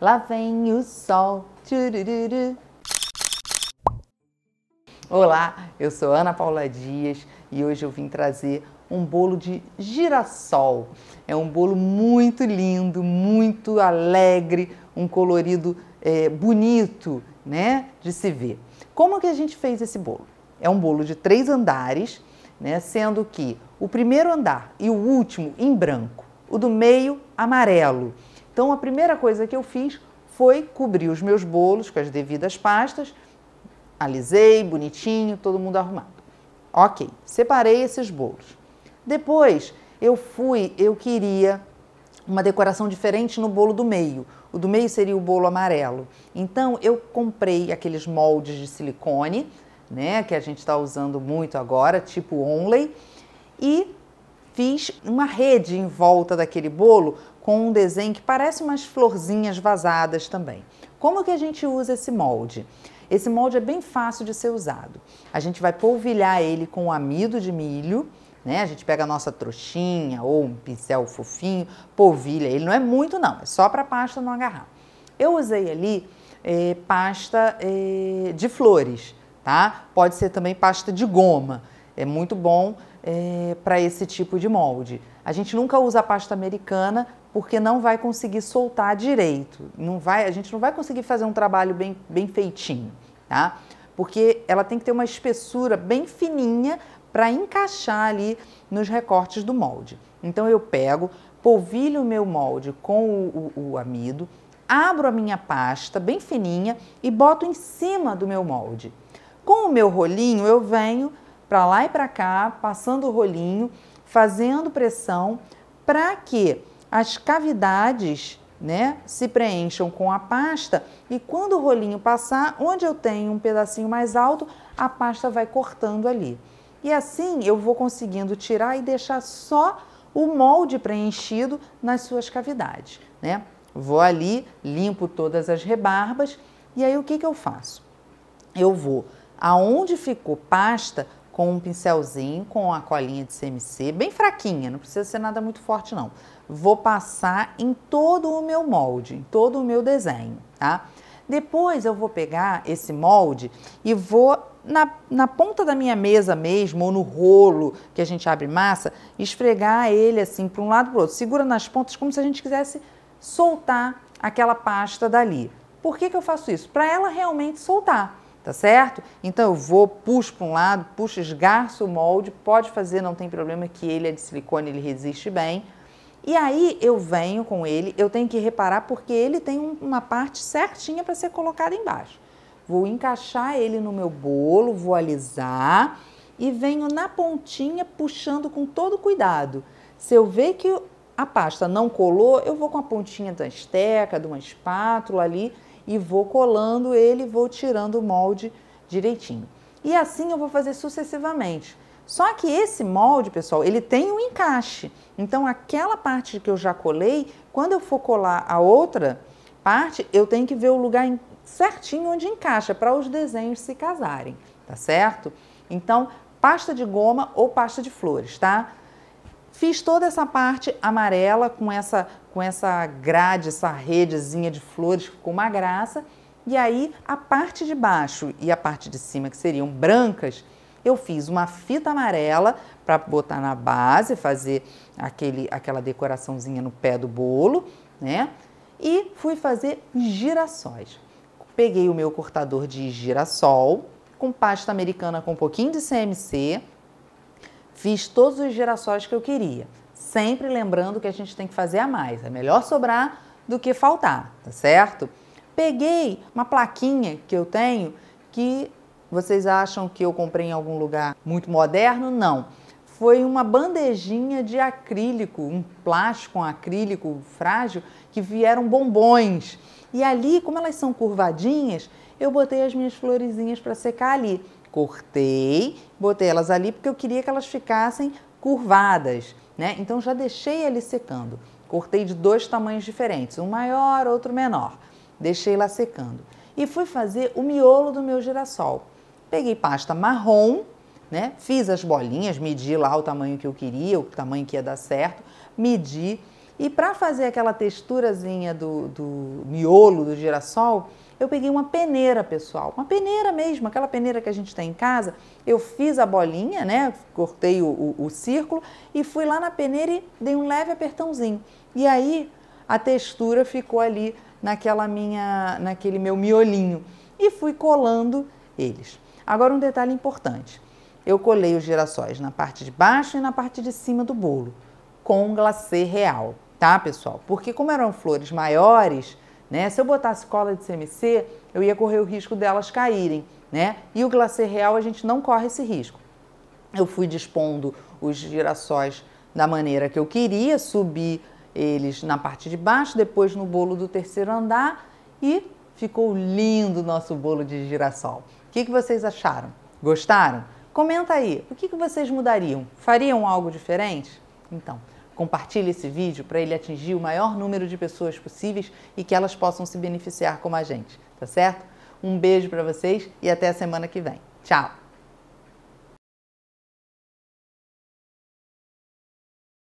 lá vem o sol. Tchurururu. Olá, eu sou Ana Paula Dias e hoje eu vim trazer um bolo de girassol. É um bolo muito lindo, muito alegre, um colorido bonito, né, de se ver. Como que a gente fez esse bolo? É um bolo de 3 andares, né, sendo que o primeiro andar e o último em branco, o do meio amarelo. Então a primeira coisa que eu fiz foi cobrir os meus bolos com as devidas pastas, alisei, bonitinho, todo mundo arrumado. Ok, separei esses bolos. Depois eu queria uma decoração diferente no bolo do meio. O do meio seria o bolo amarelo. Então eu comprei aqueles moldes de silicone, né, que a gente está usando muito agora, tipo Onley, e fiz uma rede em volta daquele bolo com um desenho que parece umas florzinhas vazadas também. Como que a gente usa esse molde? Esse molde é bem fácil de ser usado. A gente vai polvilhar ele com amido de milho, né? A gente pega a nossa trouxinha ou um pincel fofinho, polvilha. Ele não é muito não, é só para a pasta não agarrar. Eu usei ali pasta de flores, tá? Pode ser também pasta de goma. É muito bom para esse tipo de molde. A gente nunca usa a pasta americana porque não vai conseguir soltar direito. A gente não vai conseguir fazer um trabalho bem feitinho, tá? Porque ela tem que ter uma espessura bem fininha para encaixar ali nos recortes do molde. Então eu pego, polvilho o meu molde com o amido, abro a minha pasta bem fininha e boto em cima do meu molde. Com o meu rolinho eu venho para lá e para cá, passando o rolinho, fazendo pressão para que as cavidades, né, se preencham com a pasta e quando o rolinho passar, onde eu tenho um pedacinho mais alto, a pasta vai cortando ali. E assim eu vou conseguindo tirar e deixar só o molde preenchido nas suas cavidades, né? Vou ali, limpo todas as rebarbas e aí o que eu faço? Eu vou aonde ficou pasta com um pincelzinho, com a colinha de CMC, bem fraquinha, não precisa ser nada muito forte não. Vou passar em todo o meu molde, em todo o meu desenho, tá? Depois eu vou pegar esse molde e vou na ponta da minha mesa mesmo, ou no rolo que a gente abre massa, esfregar ele assim para um lado e para o outro. Segura nas pontas como se a gente quisesse soltar aquela pasta dali. Por que eu faço isso? Para ela realmente soltar. Tá certo? Então eu vou, puxo para um lado, puxo, esgarço o molde, pode fazer, não tem problema que ele é de silicone, ele resiste bem. E aí eu venho com ele, eu tenho que reparar porque ele tem uma parte certinha para ser colocada embaixo. Vou encaixar ele no meu bolo, vou alisar e venho na pontinha puxando com todo cuidado. Se eu ver que a pasta não colou, eu vou com a pontinha da esteca, de uma espátula ali, e vou colando ele, vou tirando o molde direitinho. E assim eu vou fazer sucessivamente. Só que esse molde, pessoal, ele tem um encaixe. Então, aquela parte que eu já colei, quando eu for colar a outra parte, eu tenho que ver o lugar certinho onde encaixa, para os desenhos se casarem, tá certo? Então, pasta de goma ou pasta de flores, tá? Fiz toda essa parte amarela com essa grade, essa redezinha de flores, ficou uma graça. E aí a parte de baixo e a parte de cima, que seriam brancas, eu fiz uma fita amarela para botar na base, fazer aquela decoraçãozinha no pé do bolo, né? E fui fazer girassóis. Peguei o meu cortador de girassol, com pasta americana com um pouquinho de CMC, fiz todos os girassóis que eu queria, sempre lembrando que a gente tem que fazer a mais, é melhor sobrar do que faltar, tá certo? Peguei uma plaquinha que eu tenho, que vocês acham que eu comprei em algum lugar muito moderno? Não, foi uma bandejinha de acrílico, um plástico, um acrílico frágil, que vieram bombons. E ali, como elas são curvadinhas, eu botei as minhas florezinhas para secar ali. Cortei, botei elas ali porque eu queria que elas ficassem curvadas, né? Então já deixei ali secando. Cortei de 2 tamanhos diferentes, um maior, outro menor. Deixei lá secando. E fui fazer o miolo do meu girassol. Peguei pasta marrom, né? Fiz as bolinhas, medi lá o tamanho que eu queria, o tamanho que ia dar certo, medi E para fazer aquela texturazinha do miolo do girassol, eu peguei uma peneira, pessoal, uma peneira mesmo, aquela peneira que a gente tem em casa. Eu fiz a bolinha, né, cortei o círculo e fui lá na peneira e dei um leve apertãozinho. E aí a textura ficou ali naquele meu miolinho e fui colando eles. Agora um detalhe importante, eu colei os girassóis na parte de baixo e na parte de cima do bolo, com glacê real, tá, pessoal? Porque como eram flores maiores, né, se eu botasse cola de CMC, eu ia correr o risco delas caírem, né? E o glacê real a gente não corre esse risco. Eu fui dispondo os girassóis da maneira que eu queria, subi eles na parte de baixo, depois no bolo do terceiro andar e ficou lindo o nosso bolo de girassol. O que vocês acharam? Gostaram? Comenta aí, o que vocês mudariam? Fariam algo diferente? Então, compartilhe esse vídeo para ele atingir o maior número de pessoas possíveis e que elas possam se beneficiar como a gente, tá certo? Um beijo para vocês e até a semana que vem. Tchau!